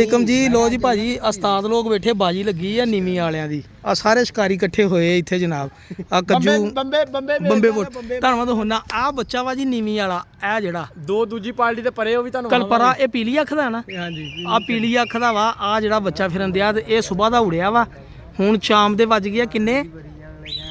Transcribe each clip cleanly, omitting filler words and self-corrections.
वालेकुम जी। लो जी भाजी उस्ताद लोग बैठे बाजी लगी है नीवी वालियां दी। आ सारे शिकारी इकट्ठे होए इत्थे जनाब। आ कज्जू बंबे बोट ਤੁਹਾਨੂੰ ਤਾਂ ਹੁਣਾ ਆ ਬੱਚਾ ਵਾ ਜੀ ਨੀਵੀਂ ਵਾਲਾ ਇਹ ਜਿਹੜਾ ਦੋ ਦੂਜੀ ਪਾਰਟੀ ਤੇ ਪਰੇ ਉਹ ਵੀ ਤੁਹਾਨੂੰ ਕਲਪਰਾ ਇਹ ਪੀਲੀ ਅੱਖ ਦਾ ਨਾ ਹਾਂਜੀ ਆ ਪੀਲੀ ਅੱਖ ਦਾ ਵਾ ਆ ਜਿਹੜਾ ਬੱਚਾ ਫਿਰਨ ਦਿਆ ਤੇ ਇਹ ਸਵੇਰ ਦਾ ਉੜਿਆ ਵਾ ਹੁਣ ਸ਼ਾਮ ਦੇ ਵੱਜ ਗਏ ਕਿੰਨੇ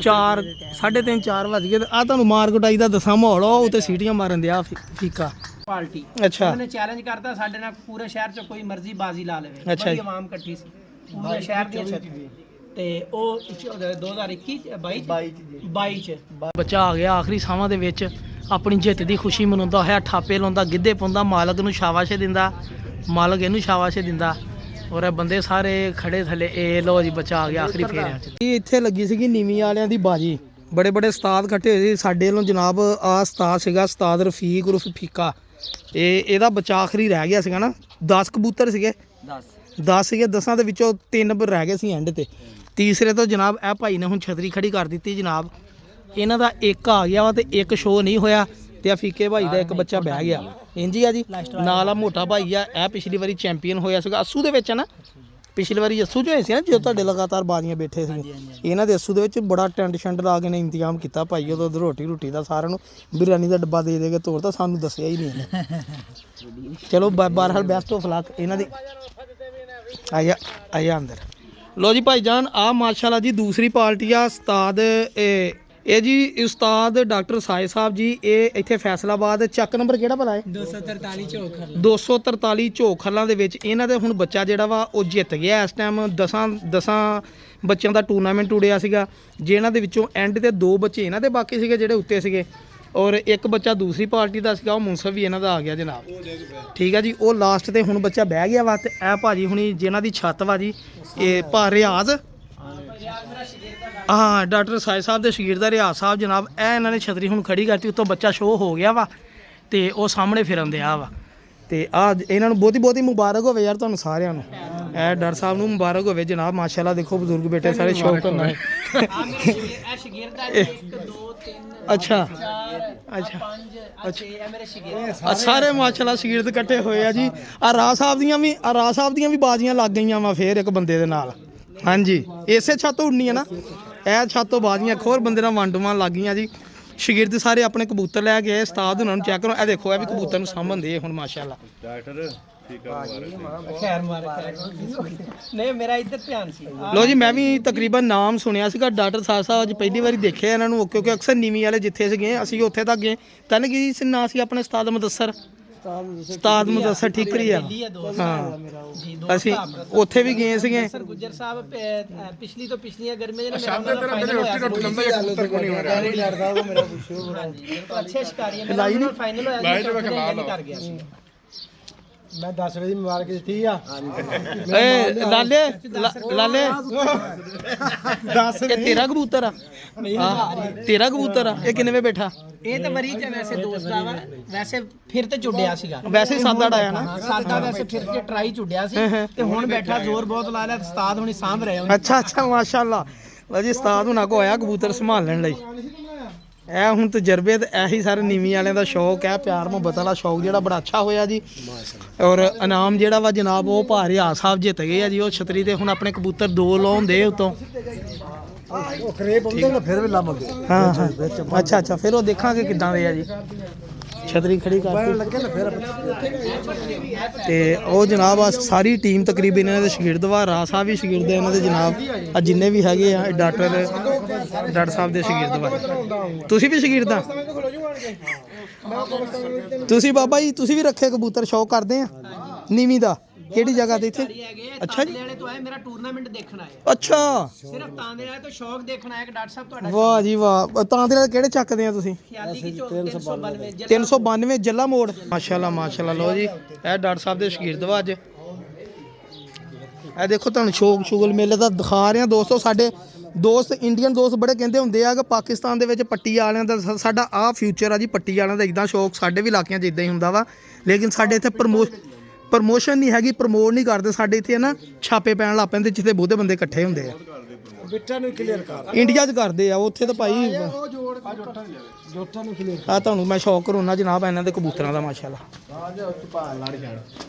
4 3:30 4 ਵੱਜ ਗਏ ਤੇ ਆ ਤੁਹਾਨੂੰ ਮਾਰਕਟਾਈ ਦਾ ਦਸਾਂ ਮਾਹੌਲ ਆ ਉੱਤੇ ਸੀਟੀਆਂ ਮਾਰਨ ਦਿਆ ਫੀਕਾ पार्टी अच्छा उन्होंने चैलेंज करता साडे नाल पूरे शहर च कोई मर्जी बाजी ला लेवे अच्छा बड़ी आवाम इकट्ठी सी पूरे शहर दी ते ओ 2021 ਚ ਬੱਚਾ ਆ ਗਿਆ ਆਖਰੀ ਸਾਹਾਂ ਦੇ ਵਿੱਚ ਆਪਣੀ ਜਿੱਤ ਦੀ ਖੁਸ਼ੀ ਮਨਾਉਂਦਾ ਹੋਇਆ ਠਾਪੇ ਲਾਉਂਦਾ ਗਿੱਧੇ ਪਾਉਂਦਾ ਮਾਲਕ ਨੂੰ ਸ਼ਾਬਾਸ਼ ਦਿੰਦਾ ਮਾਲਕ ਇਹਨੂੰ ਸ਼ਾਬਾਸ਼ ਦਿੰਦਾ ਔਰ ਇਹ ਬੰਦੇ ਸਾਰੇ ਖੜੇ ਥੱਲੇ ਇਹ ਲੋ ਜੀ ਬੱਚਾ ਆ ਗਿਆ ਆਖਰੀ ਫੇਰਿਆਂ 'ਚ ਇੱਥੇ ਲੱਗੀ ਸੀਗੀ ਨੀਵੀਂ ਵਾਲਿਆਂ ਦੀ ਬਾਜੀ ਬੜੇ ਬੜੇ ਉਸਤਾਦ ਇਕੱਠੇ ਹੋਏ ਸੀ ਸਾਡੇ ਵੱਲੋਂ ਜਨਾਬ ਆ ਉਸਤਾਦ ਸੀਗਾ ਉਸਤਾਦ ਰਫੀਕ ਉਰਫ ਫੀਕਾ ਇਹਦਾ ਬੱਚਾ ਆਖਰੀ ਰਹਿ ਗਿਆ ਸੀਗਾ ਨਾ 10 ਕਬੂਤਰ ਸੀਗੇ 10 ਸੀਗੇ 10 ਦੇ ਵਿੱਚੋਂ 3 ਰਹਿ ਗਏ ਸੀ ਐਂਡ ਤੇ ਤੀਸਰੇ ਤੋਂ ਜਨਾਬ ਇਹ ਭਾਈ ਨੇ ਹੁਣ ਛਤਰੀ ਖੜੀ ਕਰ ਦਿੱਤੀ ਜਨਾਬ ਇਹਨਾਂ ਦਾ ਇੱਕ ਆ ਗਿਆ ਵਾ ਤੇ ਇੱਕ ਸ਼ੋਅ ਨਹੀਂ ਹੋਇਆ ਤੇ ਆ ਫੀਕੇ ਭਾਈ ਦਾ ਇੱਕ ਬੱਚਾ ਬਹਿ ਗਿਆ ਇੰਜ ਹੀ ਆ ਜੀ ਨਾਲ ਆ ਮੋਟਾ ਭਾਈ ਆ ਇਹ ਪਿਛਲੀ ਵਾਰੀ ਚੈਂਪੀਅਨ ਹੋਇਆ ਸੀਗਾ ਅੱਸੂ ਦੇ ਵਿੱਚ ਨਾ ਪਿਛਲੀ ਵਾਰੀ ਅੱਸੂ 'ਚ ਹੋਏ ਸੀ ਨਾ ਜਦੋਂ ਤੁਹਾਡੇ ਲਗਾਤਾਰ ਬਾਜ਼ੀਆਂ ਬੈਠੇ ਸੀ ਇਹਨਾਂ ਦੇ ਅੱਸੂ ਦੇ ਵਿੱਚ ਬੜਾ ਟੈਂਟ ਸ਼ੈਂਟ ਲਾ ਕੇ ਨੇ ਇੰਤਜ਼ਾਮ ਕੀਤਾ ਭਾਈ ਉਦੋਂ ਰੋਟੀ ਦਾ ਸਾਰਿਆਂ ਨੂੰ ਬਿਰਿਆਨੀ ਦਾ ਡੱਬਾ ਦੇ ਕੇ ਤੋਰਤਾ ਸਾਨੂੰ ਦੱਸਿਆ ਹੀ ਨਹੀਂ ਚਲੋ ਬਹਰਹਾਲ ਬੈਸਟ ਆਫ ਲੱਕ ਇਹਨਾਂ ਦੀ ਆਇਆ ਅੰਦਰ ਲੋ ਜੀ ਭਾਈ ਜਾਨ ਆ ਮਾਸ਼ਾਅੱਲਾ ਜੀ ਦੂਸਰੀ ਪਾਰਟੀ ਆ ਉਸਤਾਦ ਇਹ ਜੀ ਉਸਤਾਦ ਡਾਕਟਰ ਸਾਏ ਸਾਹਿਬ ਜੀ ਇਹ ਇੱਥੇ ਫੈਸਲਾਬਾਦ ਚੱਕ ਨੰਬਰ ਕਿਹੜਾ ਭਲਾ ਹੈ 243 ਝੋਖਰਲਾਂ ਦੇ ਵਿੱਚ ਇਹਨਾਂ ਦੇ ਹੁਣ ਬੱਚਾ ਜਿਹੜਾ ਵਾ ਉਹ ਜਿੱਤ ਗਿਆ ਇਸ ਟਾਈਮ 10 ਬੱਚਿਆਂ ਦਾ ਟੂਰਨਾਮੈਂਟ ਉੜਿਆ ਸੀਗਾ ਜਿਨ੍ਹਾਂ ਦੇ ਵਿੱਚੋਂ ਐਂਡ ਤੇ 2 ਬੱਚੇ ਇਹਨਾਂ ਦੇ ਬਾਕੀ ਸੀਗੇ ਜਿਹੜੇ ਉੱਤੇ ਸੀਗੇ ਔਰ ਇੱਕ ਬੱਚਾ ਦੂਸਰੀ ਪਾਰਟੀ ਦਾ ਸੀਗਾ ਉਹ ਮੁਨਸਫ ਵੀ ਇਹਨਾਂ ਦਾ ਆ ਗਿਆ ਜਨਾਬ ਠੀਕ ਆ ਜੀ ਉਹ ਲਾਸਟ ਤੇ ਹੁਣ ਬੱਚਾ ਬਹਿ ਗਿਆ ਵਾ ਤੇ ਇਹ ਭਾਜੀ ਹੁਣੀ ਜਿਨ੍ਹਾਂ ਦੀ ਛੱਤ ਵਾ ਜੀ ਇਹ ਭਾ ਰਿਆਜ਼ ਹਾਂ ਡਾਕਟਰ ਸਾਏ ਸਾਹਿਬ ਦੇ ਸ਼ਗੀਰ ਦਾ ਰਿਆਜ਼ ਸਾਹਿਬ ਜਨਾਬ ਇਹ ਇਹਨਾਂ ਨੇ ਛਤਰੀ ਹੁਣ ਖੜੀ ਕਰਤੀ ਉੱਤੋਂ ਬੱਚਾ ਸ਼ੋਅ ਹੋ ਗਿਆ ਵਾ ਤੇ ਉਹ ਸਾਹਮਣੇ ਫਿਰਨ ਦਿਆ ਵਾ ਤੇ ਆ ਇਹਨਾਂ ਨੂੰ ਬਹੁਤੀ ਮੁਬਾਰਕ ਹੋਵੇ ਯਾਰ ਤੁਹਾਨੂੰ ਸਾਰਿਆਂ ਨੂੰ ਇਹ ਡਾਕਟਰ ਸਾਹਿਬ ਨੂੰ ਮੁਬਾਰਕ ਹੋਵੇ ਜਨਾਬ ਮਾਸ਼ਾਅੱਲਾ ਦੇਖੋ ਬਜ਼ੁਰਗ ਬੇਟੇ ਸਾਰੇ ਸ਼ੌਕ ਕਰਨਾ ਹੈ ਅੱਛਾ ਸਾਰੇ ਮਾਸ਼ਾਅੱਲਾ ਸ਼ਗੀਰਦ ਇਕੱਠੇ ਹੋਏ ਆ ਜੀ ਆ ਰਾਜ ਸਾਹਿਬ ਦੀਆਂ ਵੀ ਬਾਜ਼ੀਆਂ ਲੱਗ ਗਈਆਂ ਵਾ ਫੇਰ ਇੱਕ ਬੰਦੇ ਦੇ ਨਾਲ ਹਾਂਜੀ ਇਸੇ ਛੱਤ ਉੱਡਣੀ ਹੈ ਨਾ ਇਹ ਛੱਤ ਤੋਂ ਬਾਜ਼ੀਆਂ ਇੱਕ ਹੋਰ ਬੰਦੇ ਨਾਲ ਵੰਡਵਾਂ ਲੱਗ ਗਈਆਂ ਜੀ ਸ਼ਗੀਰਦ ਸਾਰੇ ਆਪਣੇ ਕਬੂਤਰ ਲੈ ਕੇ ਆਏ ਉਸਤਾਦ ਉਹਨਾਂ ਨੂੰ ਚੈੱਕ ਕਰੋ ਇਹ ਦੇਖੋ ਇਹ ਵੀ ਕਬੂਤਰ ਨੂੰ ਸਾਂਭਣਦੇ ਹੁਣ ਮਾਸ਼ਾਅੱਲਾ ਡਾਕਟਰ ਖੈਰ ਮਾਰੇ ਨਹੀਂ ਮੇਰਾ ਇੱਧਰ ਧਿਆਨ ਸੀ ਲੋ ਜੀ ਮੈਂ ਵੀ ਤਕਰੀਬਨ ਨਾਮ ਸੁਣਿਆ ਸੀਗਾ ਡਾਕਟਰ ਸਾਹਿਬ ਅੱਜ ਪਹਿਲੀ ਵਾਰੀ ਦੇਖਿਆ ਇਹਨਾਂ ਨੂੰ ਕਿਉਂਕਿ ਅਕਸਰ ਨੀਵੀਂ ਵਾਲੇ ਜਿੱਥੇ ਸੀਗੇ ਅਸੀਂ ਉੱਥੇ ਤੱਕ ਗਏ ਤਨ ਕੀ ਨਾਂ ਸੀ ਆਪਣੇ ਉਸਤਾਦ ਮੁਦੱਸਰ ਉਸਤਾਦ ਮੁਦੱਸਰ ਠੀਕਰੀ ਆ ਹਾਂ ਅਸੀਂ ਉੱਥੇ ਵੀ ਗਏ ਸੀਗੇ ਸਰ ਗੁੱਜਰ ਸਾਹਿਬ ਪਿਛਲੀ ਤੋਂ ਪਿਛਲੀਆਂ ਗਰਮੀਆਂ ਜਿਹਨੇ ਮੇਰਾ ਫਾਈਨਲ ਹੋਇਆ ਅੱਛੇ ਸ਼ਿਕਾਰੀ ਮੇਰਾ ਨਾਲ ਫਾਈਨਲ ਹੋਇਆ ਸੀ ਕਰ ਗਿਆ ਸੀ ਮੈਂ 10 ਵਜੇ ਮੁਬਾਰਕ ਦਿੱਤੀ ਆ ਏ ਲਾਲੇ 10 ਇਹ ਤੇਰਾ ਕਬੂਤਰ ਆ ਤੇਰਾ ਕਬੂਤਰ ਆ ਇਹ ਕਿੰਨੇ ਵੇ ਬੈਠਾ ਇਹ ਤਾਂ ਮਰੀਜ਼ ਹੈ ਵੈਸੇ ਦੋਸਤ ਆ ਵੈਸੇ ਫਿਰ ਤੇ ਚੁੱਡਿਆ ਸੀਗਾ ਵੈਸੇ ਸਾਦਾ ਡਾਇਆ ਨਾ ਸਾਦਾ ਵੈਸੇ ਫਿਰ ਤੇ ਟਰਾਈ ਚੁੱਡਿਆ ਸੀ ਤੇ ਹੁਣ ਬੈਠਾ ਜ਼ੋਰ ਬਹੁਤ ਲਾ ਲਿਆ ਉਸਤਾਦ ਹੁਣੀ ਸਾਂਭ ਰਹੇ ਹੋ ਅੱਛਾ ਮਾਸ਼ਾਅੱਲਾ ਲਓ ਜੀ ਉਸਤਾਦ ਹੁਣਾਂ ਕੋ ਆਇਆ ਕਬੂਤਰ ਸੰਭਾਲਣ ਲਈ ਇਹ ਹੁਣ ਤਜਰਬੇ ਤੇ ਇਹੀ ਸਾਰੇ ਨੀਵੀਂ ਵਾਲਿਆਂ ਦਾ ਸ਼ੌਕ ਹੈ ਪਿਆਰ ਮੁਹੱਬਤ ਵਾਲਾ ਸ਼ੌਕ ਜਿਹੜਾ ਬੜਾ ਅੱਛਾ ਹੋਇਆ ਜੀ ਔਰ ਇਨਾਮ ਜਿਹੜਾ ਵਾ ਜਨਾਬ ਉਹ ਭਾ ਰਿਆਜ਼ ਸਾਹਿਬ ਜਿੱਤ ਗਏ ਆ ਜੀ ਉਹ ਛਤਰੀ ਤੇ ਹੁਣ ਆਪਣੇ ਕਬੂਤਰ 2 ਲਾਉਂਦੇ ਉਤੋਂ ਉਹ ਖਰੇ ਬੰਦੇ ਨੇ ਫਿਰ ਵੀ ਲਾਵਾਂਗੇ ਹਾਂ ਅੱਛਾ ਫਿਰ ਉਹ ਦੇਖਾਂਗੇ ਕਿੱਦਾਂ ਦੇ ਆ ਜੀ ਛਤਰੀ ਖੜੀ ਕਰਕੇ ਲੱਗੇ ਨਾ ਫਿਰ ਤੇ ਉਹ ਜਨਾਬ ਆ ਸਾਰੀ ਟੀਮ ਤਕਰੀਬਨ ਇਹਨਾਂ ਦੇ ਸ਼ਗੀਰਦ ਵਾ ਰਾਜ ਸਾਹਿਬ ਵੀ ਸ਼ਗੀਰਦ ਇਹਨਾਂ ਦੇ ਜਨਾਬ ਆ ਜਿੰਨੇ ਵੀ ਹੈਗੇ ਆ ਡਾਕਟਰ ਸਾਹਿਬ ਦੇ ਸ਼ਗੀਰਦ ਵਾ ਤੁਸੀਂ ਵੀ ਸ਼ਗੀਰਦ ਆ ਤੁਸੀਂ ਬਾਬਾ ਜੀ ਤੁਸੀਂ ਵੀ ਰੱਖੇ ਕਬੂਤਰ ਸ਼ੌਕ ਕਰਦੇ ਆ ਨੀਵੀਂ ਦਾ ਕਿਹੜੀ ਜਗ੍ਹਾ ਤੇ ਇੱਥੇ ਅੱਛਾ ਜੀ ਵਾਲੇ ਤੋਂ ਆਏ ਮੇਰਾ ਟੂਰਨਾਮੈਂਟ ਦੇਖਣ ਆਏ ਅੱਛਾ ਸਿਰਫ ਤਾਂ ਦੇ ਆਏ ਤਾਂ ਸ਼ੌਕ ਦੇਖਣ ਆਏ ਕਿ ਡਾਕਟਰ ਸਾਹਿਬ ਤੁਹਾਡਾ ਵਾਹ ਜੀ ਵਾਹ ਤਾਂ ਦੇ ਕਿਹੜੇ ਚੱਕਦੇ ਆ ਤੁਸੀਂ ਖਿਆਲੀ ਕੀ 392 392 ਜੱਲਾ ਮੋੜ ਮਾਸ਼ਾਅੱਲਾ ਲੋ ਜੀ ਇਹ ਡਾਕਟਰ ਸਾਹਿਬ ਦੇ ਸ਼ਗੀਰਦ ਵਾ ਅੱਜ ਇਹ ਦੇਖੋ ਤੁਹਾਨੂੰ ਸ਼ੌਕ ਸ਼ੁਗਲ ਮੇਲੇ ਦਾ ਦਿਖਾ ਰਹੇ ਆ ਦੋਸਤੋ ਸਾਡੇ ਦੋਸਤ ਇੰਡੀਅਨ ਦੋਸਤ ਬੜੇ ਕਹਿੰਦੇ ਹੁੰਦੇ ਆ ਕਿ ਪਾਕਿਸਤਾਨ ਦੇ ਵਿੱਚ ਪੱਟੀ ਵਾਲਿਆਂ ਦਾ ਸਾਡਾ ਆਹ ਫਿਊਚਰ ਆ ਜੀ ਪੱਟੀ ਵਾਲਿਆਂ ਦਾ ਇਦਾਂ ਸ਼ੌਕ ਸਾਡੇ ਵੀ ਇਲਾਕਿਆਂ 'ਚ ਇਦਾਂ ਹੀ ਹੁੰਦਾ ਵਾ ਲੇਕਿਨ ਸਾਡੇ ਇੱਥੇ ਪ੍ਰਮੋਸ਼ਨ ਨਹੀਂ ਹੈਗੀ ਪ੍ਰਮੋਟ ਨਹੀਂ ਕਰਦੇ ਸਾਡੇ ਇੱਥੇ ਨਾ ਛਾਪੇ ਪੈਣ ਲੱਗ ਪੈਂਦੇ ਜਿੱਥੇ ਬਹੁਤੇ ਬੰਦੇ ਇਕੱਠੇ ਹੁੰਦੇ ਆ ਬਿੱਟਾ ਨੂੰ ਕਲੀਅਰ ਕਰ ਇੰਡੀਆ 'ਚ ਕਰਦੇ ਆ ਉੱਥੇ ਤਾਂ ਭਾਈ ਉਹ ਜੋਟਾ ਨੂੰ ਕਲੀਅਰ ਆ ਤੁਹਾਨੂੰ ਮੈਂ ਸ਼ੌਕ ਕਰਉਣਾ ਜਨਾਬ ਇਹਨਾਂ ਦੇ ਕਬੂਤਰਾਂ ਦਾ ਮਾਸ਼ਾਅੱਲਾ ਆ ਜਾ ਉੱਚ ਪਾ ਲੜ ਛੜ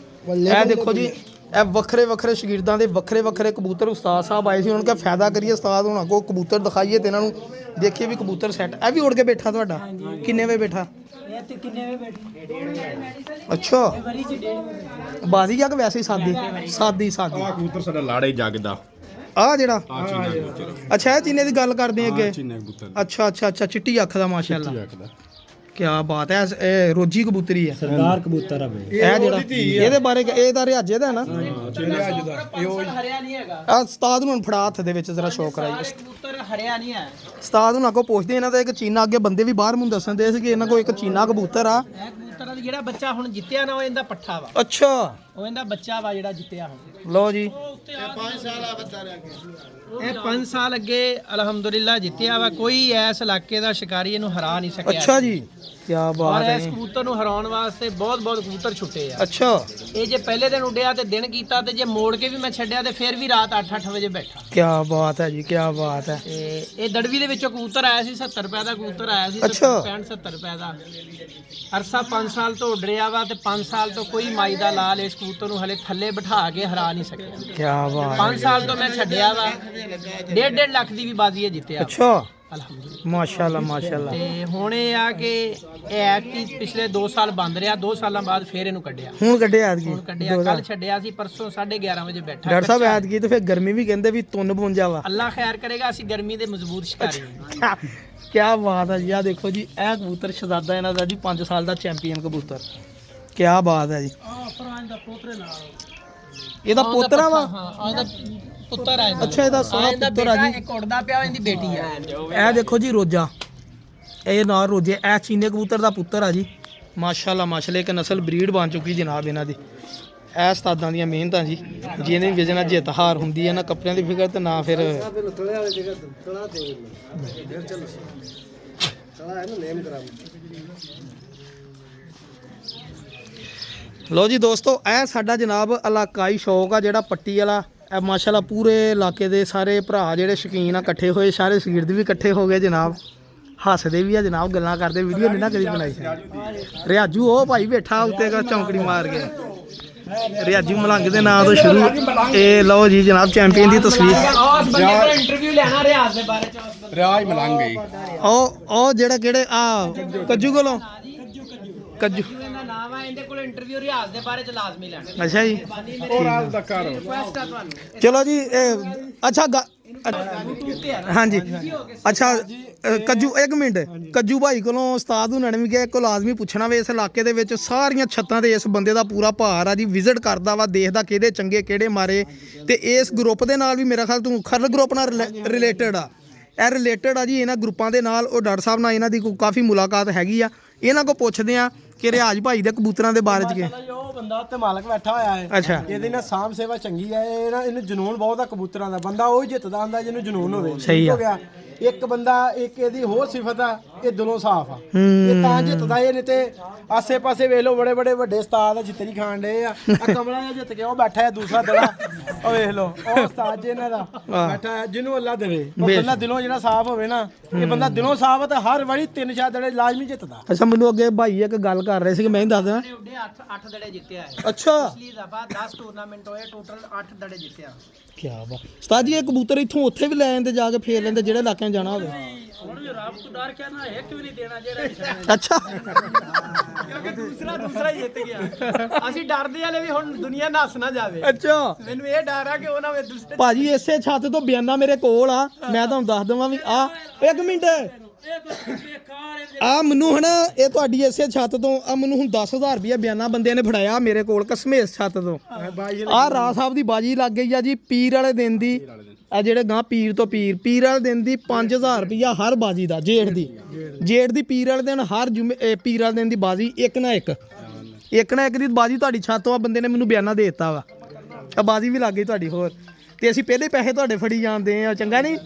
ਇਹ ਦੇਖੋ ਜੀ ਇਹ ਵੱਖਰੇ ਵੱਖਰੇ ਸ਼ਾਗਿਰਦਾਂ ਦੇ ਵੱਖਰੇ ਵੱਖਰੇ ਕਬੂਤਰ ਉਸਤਾਦ ਸਾਹਿਬ ਆਏ ਸੀ ਉਹਨਾਂ ਦਾ ਫਾਇਦਾ ਕਰੀਏ ਉਸਤਾਦ ਹੁਣ ਅੱਗੋਂ ਕਬੂਤਰ ਦਿਖਾਈਏ ਤੇ ਇਹਨਾਂ ਨੂੰ ਦੇਖੀਏ ਵੀ ਕਬੂਤਰ ਸੈੱਟ ਇਹ ਵੀ ਉੜ ਕੇ ਬੈਠਾ ਤੁਹਾਡਾ ਕਿੰਨੇ ਵਜੇ ਬੈਠਾ ਇਹ ਤੇ ਕਿੰਨੇ ਵੇ ਬੈਠੀ ਅੱਛਾ ਵਰੀ ਚ 1:30 ਬਾਜ਼ੀ ਜਾਂ ਕਿ ਵੈਸੇ ਹੀ ਸਾਦੀ ਸਾਦੀ ਸਾਦੀ ਆ ਕਬੂਤਰ ਸਾਡਾ ਲਾੜੇ ਜਗਦਾ ਆ ਜਿਹੜਾ ਆ ਚੀਨਾ ਕਬੂਤਰ ਅੱਛਾ ਇਹ ਚੀਨੇ ਦੀ ਗੱਲ ਕਰਦੇ ਅੱਗੇ ਚੀਨਾ ਕਬੂਤਰ ਅੱਛਾ ਅੱਛਾ ਅੱਛਾ ਚਿੱਟੀ ਅੱਖ ਦਾ ਮਾਸ਼ਾਅੱਲਾ ਜਗਦਾ ਕੀ ਬਾਤ ਹੈ ਇਹ ਰੋਜੀ ਕਬੂਤਰੀ ਹੈ ਸਰਦਾਰ ਕਬੂਤਰ ਆ ਬਈ ਇਹ ਜਿਹੜਾ ਇਹਦੇ ਬਾਰੇ ਇਹ ਤਾਂ ਰਿਆਜੇ ਦਾ ਹੈ ਨਾ ਹਰਿਆ ਨਹੀਂ ਹੈਗਾ ਆ ਉਸਤਾਦ ਨੂੰ ਹੁਣ ਫੜਾ ਹੱਥ ਦੇ ਵਿੱਚ ਜ਼ਰਾ ਸ਼ੌਕ ਕਰਾਈ ਕਬੂਤਰ ਹਰਿਆ ਨਹੀਂ ਹੈ ਉਸਤਾਦ ਨੂੰ ਅੱਗੋਂ ਪੁੱਛਦੇ ਇਹਨਾਂ ਦਾ ਇੱਕ ਚੀਨਾ ਅੱਗੇ ਬੰਦੇ ਵੀ ਬਾਹਰ ਮੈਨੂੰ ਦੱਸਣ ਦੇ ਸੀ ਕਿ ਇਹਨਾਂ ਕੋਲ ਇੱਕ ਚੀਨਾ ਕਬੂਤਰ ਆ ਇਹ ਕਬੂਤਰਾਂ ਦਾ ਜਿਹੜਾ ਬੱਚਾ ਹੁਣ ਜਿੱਤਿਆ ਨਾ ਉਹ ਇਹਦਾ ਪੱਠਾ ਵਾ ਅੱਛਾ ਉਹ ਇਹਦਾ ਬੱਚਾ ਵਾ ਜਿਹੜਾ ਜਿੱਤਿਆ ਹੁਣ ਲਓ ਜੀ ਇਹ 5 ਸਾਲ ਅੱਗੇ ਅਲਹਮਦੁਲਿਲਾ ਜਿੱਤਿਆ ਵਾ ਕੋਈ ਐਸ ਇਲਾਕੇ ਦਾ ਸ਼ਿਕਾਰੀ ਇਹਨੂੰ ਹਰਾ ਨਹੀਂ ਸਕਿਆ ਅੱਛਾ ਜੀ ਕੀ ਔਰ ਬਾਤ ਹੈ ਇਸ ਕਬੂਤਰ ਨੂੰ ਹਰਾਉਣ ਵਾਸਤੇ ਬਹੁਤ ਬਹੁਤ ਕਬੂਤਰ ਛੁੱਟੇ ਆ ਅੱਛਾ ਇਹ ਜੇ ਪਹਿਲੇ ਦਿਨ ਉੱਡਿਆ ਤੇ ਦਿਨ ਕੀਤਾ ਤੇ ਜੇ ਮੋੜ ਕੇ ਵੀ ਮੈਂ ਛੱਡਿਆ ਤੇ ਫਿਰ ਵੀ ਰਾਤ 8-8 ਵਜੇ ਬੈਠਾ ਕੀ ਬਾਤ ਹੈ ਜੀ ਕੀ ਬਾਤ ਹੈ ਤੇ ਇਹ ਦੜਵੀ ਦੇ ਵਿੱਚੋਂ ਕਬੂਤਰ ਆਇਆ ਸੀ 70 ਰੁਪਏ ਦਾ ਕਬੂਤਰ ਆਇਆ ਸੀ ਅੱਛਾ। 65-70 ਰੁਪਏ ਦਾ ਅਰਸਾ 5 ਸਾਲ ਤੋਂ ਉੱਡ ਰਿਹਾ ਵਾ ਤੇ 5 ਸਾਲ ਤੋਂ ਕੋਈ ਮਾਈ ਦਾ ਲਾਲ ਇਸ ਕਬੂਤਰ ਨੂੰ ਹਲੇ ਥੱਲੇ ਬਿਠਾ ਕੇ ਹਰਾ ਨਹੀਂ ਸਕਿਆ ਕੀ ਬਾਤ 5 ਸਾਲ ਤੋਂ ਮੈਂ ਛੱਡਿਆ ਵਾ 1.5 ਲੱਖ ਦੀ ਵੀ ਬਾਜ਼ੀ ਇਹ ਜਿੱਤਿਆ ਅੱਛਾ ਅਲਹਮਦੁਲਿਲਾ ਮਾਸ਼ਾਅੱਲਾ ਮਾਸ਼ਾਅੱਲਾ ਤੇ ਹੁਣ ਇਹ ਆ ਕਿ ਇਹ ਆ ਕਿ ਪਿਛਲੇ 2 ਸਾਲ ਬੰਦ ਰਿਹਾ 2 ਸਾਲਾਂ ਬਾਅਦ ਫੇਰ ਇਹਨੂੰ ਕੱਢਿਆ ਹੁਣ ਕੱਢਿਆ ਐਤਕੀ ਹੁਣ ਕੱਢਿਆ ਕੱਲ ਛੱਡਿਆ ਸੀ ਪਰਸੋਂ 11:30 ਵਜੇ ਬੈਠਾ ਡਾਕਟਰ ਸਾਹਿਬ ਐਤਕੀ ਤੇ ਫਿਰ ਗਰਮੀ ਵੀ ਕਹਿੰਦੇ ਵੀ ਤੁੰਨ ਬੁੰਜਾ ਵਾ ਅੱਲਾ ਖੈਰ ਕਰੇਗਾ ਅਸੀਂ ਗਰਮੀ ਦੇ ਮਜ਼ਬੂਤ ਸ਼ਿਕਾਰੀ ਹਾਂ ਕੀ ਬਾਤ ਹੈ ਜੀ ਆ ਦੇਖੋ ਜੀ ਇਹ ਕਬੂਤਰ ਸ਼ਹਜ਼ਾਦਾ ਇਹਨਾਂ ਦਾ ਜੀ 5 ਸਾਲ ਦਾ ਚੈਂਪੀਅਨ ਕਬੂਤਰ ਕੀ ਬਾਤ ਹੈ ਜੀ ਦਾ ਪੋਤਰੇ ਨਾਲ ਇਹਦਾ ਪੋਤਰਾ ਵਾ ਹਾਂ ਇਹਦਾ ਪੁੱਤਰ ਆ ਇਹਦਾ ਅੱਛਾ ਇਹਦਾ ਸੋਹਣਾ ਇਹਦਾ ਪੁੱਤਰ ਆ ਬੇਟਾ ਜੀ ਇੱਕ ਉੜਦਾ ਪਿਆ ਇਹਦੀ ਬੇਟੀ ਆ ਇਹ ਦੇਖੋ ਜੀ ਰੋਜਾ ਇਹ ਨਾਲ ਰੋਜੇ ਇਹ ਚੀਨੇ ਕਬੂਤਰ ਦਾ ਪੁੱਤਰ ਆ ਜੀ ਮਾਸ਼ਾਅੱਲਾ ਮਾਸ਼ਾਅੱਲਾ ਇੱਕ ਨਸਲ ਬਰੀਡ ਬਣ ਚੁੱਕੀ ਜਨਾਬ ਇਹਨਾਂ ਦੀ ਇਹ ਉਸਤਾਦਾਂ ਦੀਆਂ ਮਿਹਨਤਾਂ ਜੀ ਜਿਹਨੇ ਵੀ ਵਜਣਾ ਜਿੱਤ ਹਾਰ ਹੁੰਦੀ ਹੈ ਨਾ ਕੱਪੜਿਆਂ ਦੀ ਫਿਕਰ ਤੇ ਨਾ ਫਿਰ ਲੋ ਜੀ ਦੋਸਤੋ ਇਹ ਸਾਡਾ ਜਨਾਬ ਇਲਾਕਾਈ ਸ਼ੌਕ ਆ ਜਿਹੜਾ ਪੱਟੀ ਵਾਲਾ ਇਹ ਮਾਸ਼ਾਅੱਲਾ ਪੂਰੇ ਇਲਾਕੇ ਦੇ ਸਾਰੇ ਭਰਾ ਜਿਹੜੇ ਸ਼ੌਕੀਨ ਆ ਇਕੱਠੇ ਹੋਏ ਸਾਰੇ ਸ਼ਗੀਰਦ ਵੀ ਇਕੱਠੇ ਹੋ ਗਏ ਜਨਾਬ ਹੱਸਦੇ ਵੀ ਆ ਜਨਾਬ ਗੱਲਾਂ ਕਰਦੇ ਵੀਡੀਓ ਨਹੀਂ ਨਾ ਕਦੀ ਬਣਾਈ ਰਿਆਜੂ ਉਹ ਭਾਈ ਬੈਠਾ ਉੱਤੇ ਚੌਂਕੜੀ ਮਾਰ ਕੇ ਰਿਆਜੂ ਮਲੰਗ ਦੇ ਨਾਂ ਤੋਂ ਸ਼ੁਰੂ ਇਹ ਲਓ ਜੀ ਜਨਾਬ ਚੈਂਪੀਅਨ ਦੀ ਤਸਵੀਰ ਉਸ ਬੰਦੇ ਕੋਲ ਇੰਟਰਵਿਊ ਲੈਣਾ ਰਿਆਜ਼ ਦੇ ਬਾਰੇ ਚ ਉਸ ਬੰਦੇ ਰਿਆਜ ਮਲੰਗ ਗਈ ਉਹ ਜਿਹੜਾ ਕਿਹੜੇ ਆ ਕੱਜੂ ਕੋਲੋਂ ਕੱਜੂ ਦਾ ਨਾਮ ਆ ਇਹਦੇ ਕੋਲ ਇੰਟਰਵਿਊ ਰਿਆਜ਼ ਦੇ ਬਾਰੇ ਚ ਲਾਜ਼ਮੀ ਲੈਣਾ ਅੱਛਾ ਜੀ ਉਹ ਰਾਜ ਦਾ ਕਰ ਰਿਕੁਐਸਟ ਆ ਤੁਹਾਨੂੰ ਚਲੋ ਜੀ ਅੱਛਾ ਹਾਂਜੀ ਅੱਛਾ ਕੱਜੂ ਇੱਕ ਮਿੰਟ ਕੱਜੂ ਭਾਈ ਕੋਲੋਂ ਉਸਤਾਦ ਹੁਣਾਂ ਨੇ ਵੀ ਕਿਹਾ ਕੋਈ ਲਾਜ਼ਮੀ ਪੁੱਛਣਾ ਵੇ ਇਸ ਇਲਾਕੇ ਦੇ ਵਿੱਚ ਸਾਰੀਆਂ ਛੱਤਾਂ ਤੇ ਇਸ ਬੰਦੇ ਦਾ ਪੂਰਾ ਭਾਰ ਆ ਜੀ ਵਿਜ਼ਿਟ ਕਰਦਾ ਵਾ ਦੇਖਦਾ ਕਿਹੜੇ ਚੰਗੇ ਕਿਹੜੇ ਮਾਰੇ ਤੇ ਇਸ ਗਰੁੱਪ ਦੇ ਨਾਲ ਵੀ ਮੇਰਾ ਖਿਆਲ ਤੂੰ ਖਰਲ ਗਰੁੱਪ ਨਾਲ ਰਿਲੇਟਡ ਆ ਇਹ ਰਿਲੇਟਡ ਆ ਜੀ ਇਹਨਾਂ ਗਰੁੱਪਾਂ ਦੇ ਨਾਲ ਉਹ ਡਾਕਟਰ ਸਾਹਿਬ ਨਾਲ ਇਹਨਾਂ ਦੀ ਕੋਈ ਕਾਫੀ ਮੁਲਾਕਾਤ ਹੈਗੀ ਆ ਇਹਨਾਂ ਕੋ ਪੁੱਛਦੇ ਆ ਕਿ ਰਿਆਜ ਭਾਈ ਦੇ ਕਬੂਤਰਾਂ ਦੇ ਬਾਰੇ ਚ ਕੀ ਉਹ ਬੰਦਾ ਉੱਤੇ ਮਾਲਕ ਬੈਠਾ ਹੋਇਆ ਹੈ ਅੱਛਾ ਇਹਦੀ ਨਾ ਸਾਂਭ ਸੇਵਾ ਚੰਗੀ ਹੈ ਇਹਨੂੰ ਜਨੂਨ ਬਹੁਤ ਆ ਕਬੂਤਰਾਂ ਦਾ ਬੰਦਾ ਉਹ ਹੀ ਜਿੱਤਦਾ ਹੁੰਦਾ ਜਿਹਨੂੰ ਜਨੂਨ ਹੋਵੇ ਸਹੀ ਆ। ਹੋ ਗਿਆ ਇੱਕ ਬੰਦਾ ਇੱਕ ਇਹਦੀ ਹੋਰ ਸਿਫਤ ਆ ਇਹ ਦਿਲੋਂ ਸਾਫ਼ ਆ ਹੂੰ। ਇਹ ਤਾਂ ਜਿੱਤਦਾ ਇਹ ਨਹੀਂ ਤੇ ਆਸੇ ਪਾਸੇ ਵੇਖ ਲਓ ਬੜੇ ਬੜੇ ਵੱਡੇ ਉਸਤਾਦ ਆ ਜਿੱਤੇ ਨਹੀਂ ਖਾਣ ਡਏ ਆ ਕਮਲਾ ਜਿਹਾ ਜਿੱਤ ਕੇ ਉਹ ਬੈਠਾ ਹੈ ਦੂਸਰਾ ਦੜਾ ਉਹ ਵੇਖ ਲਓ ਉਹ ਉਸਤਾਦ ਜੀ ਇਹਨਾਂ ਦਾ ਬੈਠਾ ਹੈ ਜਿਹਨੂੰ ਅੱਲਾ ਦੇਵੇ ਉਹ ਬੰਦਾ ਦਿਲੋਂ ਜਿਹੜਾ ਸਾਫ਼ ਹੋਵੇ ਨਾ ਇਹ ਬੰਦਾ ਦਿਲੋਂ ਸਾਫ਼ ਆ ਤਾਂ ਹਰ ਵਾਰੀ 3-4 ਦੜੇ ਲਾਜ਼ਮੀ ਜਿੱਤਦਾ ਅੱਛਾ ਮੈਨੂੰ ਅੱਗੇ ਭਾਈ ਇੱਕ ਗੱਲ ਕਰ ਰਹੇ ਸੀ ਕਿ ਮੈਂ ਹੀ ਦੱਸ ਦਿਆਂ ਉੱਡੇ 8 ਦੜੇ ਜਿੱਤਿਆ ਹੈ ਅੱਛਾ ਪਿਛਲੀ ਦਫਾ 10 ਟੂਰਨਾਮੈਂਟ ਹੋਏ ਟੋਟਲ 8 ਦੜੇ ਜਿੱਤਿਆ ਕੀ ਬਾਤ ਉਸਤਾਦ ਜੀ ਇਹ ਕਬੂਤਰ ਇੱਥੋਂ ਉੱਥੇ ਵੀ ਲੈ ਜਾਂਦੇ ਜਾ ਕੇ ਫੇਰ ਲੈਂਦੇ ਜਿਹੜੇ ਇਲਾਕਿਆਂ 'ਚ ਜਾਣਾ ਹੋਵੇ ਹੁਣ ਵੀ ਰੱਬ ਤੋਂ ਡਰ ਕੇ ਨਾ ਇੱਕ ਵੀ ਨਹੀਂ ਦੇਣਾ ਜਿਹੜਾ ਅੱਛਾ ਕਿਉਂਕਿ ਦੂਸਰਾ ਹੀ ਜਿੱਤ ਗਿਆ ਅਸੀਂ ਡਰਦੇ ਵਾਲੇ ਵੀ ਹੁਣ ਦੁਨੀਆ ਨੱਸ ਨਾ ਜਾਵੇ ਅੱਛਾ ਮੈਨੂੰ ਇਹ ਡਰ ਆ ਕਿ ਉਹ ਨਾ ਦੂਸਰੇ ਭਾਜੀ ਇਸੇ ਛੱਤ ਤੋਂ ਬਿਆਨਾ ਮੇਰੇ ਕੋਲ ਆ ਮੈਂ ਤੁਹਾਨੂੰ ਦੱਸ ਦਵਾਂ ਵੀ ਆ ਇੱਕ ਮਿੰਟ ਆ ਮੈਨੂੰ ਹਨਾ ਇਹ ਤੁਹਾਡੀ ਇਸੇ ਛੱਤ ਤੋਂ ਆ ਮੈਨੂੰ ਹੁਣ 10000 ਰੁਪਇਆ ਬਿਆਨਾ ਬੰਦਿਆਂ ਨੇ ਫੜਾਇਆ ਮੇਰੇ ਕੋਲ ਕਸਮੇਸ ਛੱਤ ਤੋਂ ਆ ਰਾਜ ਸਾਹਿਬ ਦੀ ਬਾਜੀ ਲੱਗ ਗਈ ਆ ਜੀ ਪੀਰ ਵਾਲੇ ਦਿਨ ਦੀ ਆ ਜਿਹੜੇ ਗਾਂ ਪੀਰ ਤੋਂ ਪੀਰ ਵਾਲੇ ਦਿਨ ਦੀ 5000 ਰੁਪਇਆ ਹਰ ਬਾਜੀ ਦਾ ਜੇਠ ਦੀ ਪੀਰ ਵਾਲੇ ਦਿਨ ਹਰ ਪੀਰ ਵਾਲੇ ਦਿਨ ਦੀ ਬਾਜੀ ਇੱਕ ਨਾ ਇੱਕ ਦੀ ਬਾਜੀ ਤੁਹਾਡੀ ਛੱਤ ਤੋਂ ਆ ਬੰਦੇ ਨੇ ਮੈਨੂੰ ਬਿਆਨਾ ਦੇ ਦਿੱਤਾ ਵਾ ਆ ਬਾਜੀ ਵੀ ਲੱਗ ਗਈ ਤੁਹਾਡੀ ਹੋਰ ਤੇ ਅਸੀਂ ਪਹਿਲੇ ਪੈਸੇ ਤੁਹਾਡੇ ਫੜੀ ਜਾਂਦੇ ਆ ਚੰਗਾ ਨਹੀਂ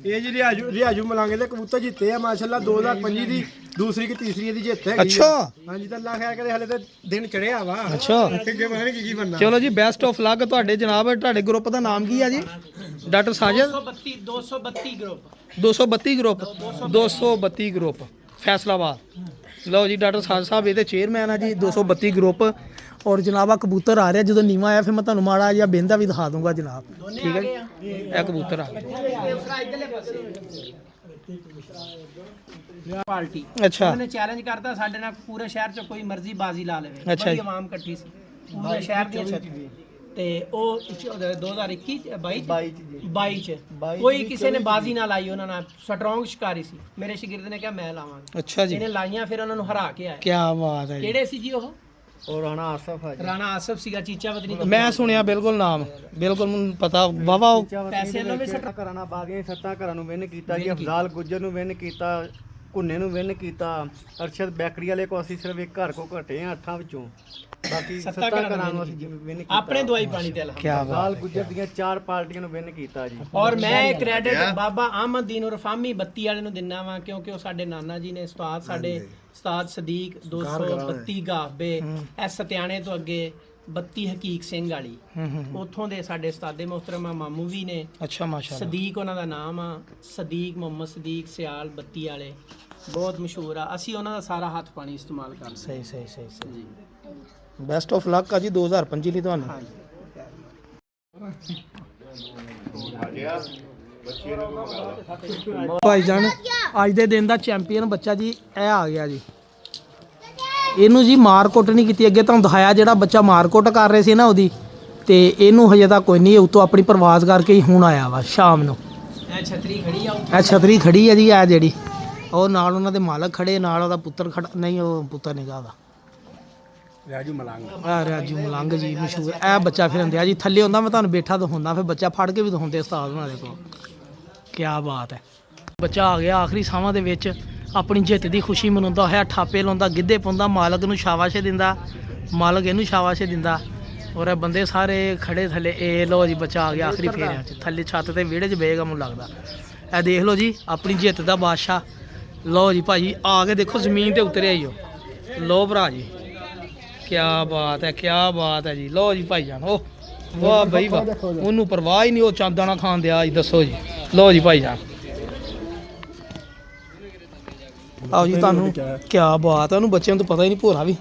ਇਹ ਜੀ ਰਿਆਜੂ ਮਲਾਂਗੇ ਦੇ ਕਬੂਤਰ ਜਿੱਤੇ ਆ ਮਾਸ਼ਾਅੱਲਾ 2025 ਦੀ ਦੂਸਰੀ ਕਿ ਤੀਸਰੀ ਦੀ ਜਿੱਤ ਹੈਗੀ ਅੱਛਾ ਹਾਂਜੀ ਤਾਂ ਅੱਲਾ ਖੈਰ ਕਰੇ ਹਲੇ ਤਾਂ ਦਿਨ ਚੜਿਆ ਵਾ ਅੱਛਾ ਅੱਗੇ ਪਤਾ ਨਹੀਂ ਕੀ ਬਣਨਾ ਚਲੋ ਜੀ ਬੈਸਟ ਆਫ ਲੱਕ ਤੁਹਾਡੇ ਜਨਾਬ ਤੁਹਾਡੇ ਗਰੁੱਪ ਦਾ ਨਾਮ ਕੀ ਆ ਜੀ ਡਾਕਟਰ ਸਾਜਦ 232 ਗਰੁੱਪ ਫੈਸਲਾਬਾਦ ਲਓ ਜੀ ਡਾਕਟਰ ਸਾਜਦ ਸਾਹਿਬ ਇਹਦੇ ਚੇਅਰਮੈਨ ਆ ਜੀ 232 ਗਰੁੱਪ ਔਰ ਜਨਾਬ ਆ ਕਬੂਤਰ ਆ ਰਿਹਾ ਜਦੋਂ ਨੀਵਾ ਆਇਆ ਫਿਰ ਮੈਂ ਤੁਹਾਨੂੰ ਮਾੜਾ ਜਿਹਾ ਬਹਿੰਦਾ ਵੀ ਦਿਖਾ ਦੂੰਗਾ ਜਨਾਬ। ਠੀਕ ਹੈ ਜੀ, ਇਹ ਕਬੂਤਰ ਆ ਗਿਆ ਪਾਰਟੀ। ਅੱਛਾ ਉਹਨੇ ਚੈਲੰਜ ਕਰਤਾ ਸਾਡੇ ਨਾਲ ਪੂਰੇ ਸ਼ਹਿਰ 'ਚ ਕੋਈ ਮਰਜ਼ੀ ਬਾਜ਼ੀ ਲਾ ਲਵੇ। ਅੱਛਾ ਬੜੀ ਜੀ। ਆਵਾਮ ਇਕੱਠੀ ਸੀ ਪੂਰੇ ਸ਼ਹਿਰ ਦੀ ਤੇ ਉਹ 2021 22 ਚ ਕੋਈ ਕਿਸੇ ਨੇ ਬਾਜ਼ੀ ਨਾ ਲਾਈ। ਉਹਨਾਂ ਨਾਲ ਸਟਰੋਂਗ ਸ਼ਿਕਾਰੀ ਸੀ। ਮੇਰੇ ਸ਼ਾਗਿਰਦ ਨੇ ਕਿਹਾ ਮੈਂ ਲਾਵਾਂਗਾ। ਅੱਛਾ ਜੀ, ਇਹਨੇ ਲਾਈਆਂ ਫਿਰ ਉਹਨਾਂ ਨੂੰ ਹਰਾ ਕੇ ਆਇਆ। ਕੀ ਬਾਤ ਹੈ ਜੀ। ਕਿਹੜੇ ਸੀ ਜੀ ਉਹ? ਰਾਣਾ ਆਸਫ ਹੈ ਰਾਣਾ ਆਸਫ ਸੀਗਾ ਚੀਚਾ ਵਤਨੀ ਤੋਂ। ਮੈਂ ਸੁਣਿਆ ਬਿਲਕੁਲ ਨਾਮ, ਬਿਲਕੁਲ ਮੈਨੂੰ ਪਤਾ ਵਾਵਾ। ਪੈਸੇ ਲਵੇ ਸੱਟਾ ਘਰਾਂ ਬਾਗੀਆਂ 7 ਘਰਾਂ ਨੂੰ ਵਿਨ ਕੀਤਾ ਜੀ। ਅਫਜ਼ਾਲ ਗੁੱਜਰ ਨੂੰ ਵਿਨ ਕੀਤਾ, ਘੁੰਨੇ ਨੂੰ ਵਿਨ ਕੀਤਾ। ਅਰਸ਼ਦ ਬੈਕਰੀ ਵਾਲੇ ਕੋ ਅਸੀਂ ਸਿਰਫ ਇੱਕ ਘਰ ਕੋ ਘਟੇ ਆ 8 ਵਿੱਚੋਂ, ਬਾਕੀ 7 ਘਰਾਂ ਨੂੰ ਅਸੀਂ ਵਿਨ ਕੀਤਾ। ਆਪਣੇ ਦਵਾਈ ਪਾਣੀ ਤੇ ਕੀ ਬਾਤ। ਅਫਜ਼ਾਲ ਗੁੱਜਰ ਦੀਆਂ 4 ਪਾਰਟੀਆਂ ਨੂੰ ਵਿਨ ਕੀਤਾ ਜੀ। ਔਰ ਮੈਂ ਕ੍ਰੈਡਿਟ ਬਾਬਾ ਅਹਿਮਦ ਦੀਨ ਰਫਾਮੀ ਬੱਤੀ ਵਾਲੇ ਨੂੰ ਦਿੰਦਾ ਵਾਂ, ਕਿਉਂਕਿ ਉਹ ਸਾਡੇ ਨਾਨਾ ਜੀ ਨੇ ਉਸਤਾਦ, ਸਾਡੇ ਉਸਤਾਦ ਸਦੀਕ 232 ਗਾਹਬੇ ਐ ਸਤਿਆਣੇ ਤੋਂ ਅੱਗੇ 32 ਹਕੀਕ ਸਿੰਘ ਵਾਲੀ, ਉੱਥੋਂ ਦੇ ਸਾਡੇ ਉਸਤਾਦੇ ਮੁਹਤਰਮ ਮਾਮੂ ਵੀ ਨੇ। ਅੱਛਾ ਮਾਸ਼ਾਅੱਲਾ। ਸਦੀਕ ਉਹਨਾਂ ਦਾ ਨਾਮ ਆ, ਸਦੀਕ ਮੁਹੰਮਦ ਸਦੀਕ ਸਿਆਲ ਬੱਤੀ ਵਾਲੇ, ਬਹੁਤ ਮਸ਼ਹੂਰ ਆ। ਅਸੀਂ ਉਹਨਾਂ ਦਾ ਸਾਰਾ ਹੱਥ ਪਾਣੀ ਇਸਤੇਮਾਲ ਕਰਦੇ। ਸਹੀ ਸਹੀ ਸਹੀ ਸਹੀ। ਬੈਸਟ ਆਫ ਲੱਕ ਆ ਜੀ 2025 ਲਈ ਤੁਹਾਨੂੰ। ਭਾਈ ਜਾਨ ਅੱਜ ਦੇ ਦਿਨ ਦਾ ਚੈਂਪੀਅਨ ਬੱਚਾ ਜੀ ਇਹ ਆ ਗਿਆ ਜੀ। ਇਹਨੂੰ ਜੀ ਮਾਰਕੁੱਟ ਨਹੀਂ ਕੀਤੀ, ਅੱਗੇ ਤੁਹਾਨੂੰ ਦਿਖਾਇਆ ਜਿਹੜਾ ਬੱਚਾ ਮਾਰਕੁੱਟ ਕਰ ਰਹੇ ਸੀ ਨਾ ਉਹਦੀ, ਤੇ ਇਹਨੂੰ ਹਜੇ ਤੱਕ ਕੋਈ ਨਹੀਂ, ਉਤੋਂ ਆਪਣੀ ਪ੍ਰਵਾਜ਼ ਕਰਕੇ ਹੀ ਹੁਣ ਆਇਆ ਵਾ ਸ਼ਾਮ ਨੂੰ। ਇਹ ਛਤਰੀ ਖੜੀ ਆ, ਇਹ ਛਤਰੀ ਖੜੀ ਹੈ ਜੀ, ਇਹ ਜਿਹੜੀ ਉਹ ਨਾਲ ਉਹਨਾਂ ਦੇ ਮਾਲਕ ਖੜੇ, ਨਾਲ ਉਹਦਾ ਪੁੱਤਰ ਖੜਾ, ਨਹੀਂ ਉਹ ਪੁੱਤਰ ਨਿਕਾ ਉਹਦਾ ਰਾਜੂ ਮਲੰਗ। ਆ ਰਾਜੂ ਮਲੰਗ ਜੀ ਮਸ਼ਹੂਰ। ਇਹ ਬੱਚਾ ਫਿਰ ਹੁੰਦਿਆ ਜੀ ਥੱਲੇ ਹੁੰਦਾ, ਮੈਂ ਤੁਹਾਨੂੰ ਬੈਠਾ ਦਿਖਾਉਂਦਾ, ਫਿਰ ਬੱਚਾ ਫੜ ਕੇ ਵੀ ਦਿਖਾਉਂਦੇ ਉਸਤਾਦ ਉਹਨਾਂ ਦੇ ਕੋਲ। ਕੀ ਬਾਤ ਹੈ। ਬੱਚਾ ਆ ਗਿਆ ਆਖਰੀ ਸਾਹਾਂ ਦੇ ਵਿੱਚ, ਆਪਣੀ ਜਿੱਤ ਦੀ ਖੁਸ਼ੀ ਮਨਾਉਂਦਾ ਹੋਇਆ, ਠਾਪੇ ਲਾਉਂਦਾ, ਗਿੱਧੇ ਪਾਉਂਦਾ, ਮਾਲਕ ਨੂੰ ਸ਼ਾਬਾਸ਼ੇ ਦਿੰਦਾ, ਮਾਲਕ ਇਹਨੂੰ ਸ਼ਾਬਾਸ਼ੇ ਦਿੰਦਾ। ਔਰ ਇਹ ਬੰਦੇ ਸਾਰੇ ਖੜੇ ਥੱਲੇ। ਇਹ ਲੋ ਜੀ ਬੱਚਾ ਆ ਗਿਆ ਆਖਰੀ ਫੇਰਿਆਂ 'ਚ, ਥੱਲੇ ਛੱਤ ਤੇ ਵਿਹੜੇ 'ਚ ਬਹਿਗਾ ਮੈਨੂੰ ਲੱਗਦਾ। ਇਹ ਦੇਖ ਲਓ ਜੀ ਆਪਣੀ ਜਿੱਤ ਦਾ ਬਾਦਸ਼ਾਹ। ਲਓ ਜੀ ਭਾਜੀ ਆ ਕੇ ਦੇਖੋ ਜ਼ਮੀਨ ਤੇ ਉਤਰਿਆ ਹੀ ਉਹ। ਲਓ ਭਰਾ ਜੀ ਕੀ ਬਾਤ ਹੈ, ਕੀ ਬਾਤ ਹੈ ਜੀ। ਲਓ ਜੀ ਭਾਈ ਜਾਨ, ਉਹ ਵਾਹ ਬਈ ਵਾਹ, ਉਹਨੂੰ ਪਰਵਾਹ ਹੀ ਨਹੀਂ, ਉਹ ਚਾਂਦਾਣਾ ਖਾਣ ਦਿਆ ਜੀ। ਦੱਸੋ ਜੀ। ਲਓ ਜੀ ਭਾਈ ਜਾਨ, ਆਓ ਜੀ ਤੁਹਾਨੂੰ ਕੀ ਬਾਤ ਹੈ। ਉਹਨੂੰ ਬੱਚਿਆਂ ਨੂੰ ਤਾਂ ਪਤਾ ਹੀ ਨਹੀਂ, ਭੋਰਾ ਵੀ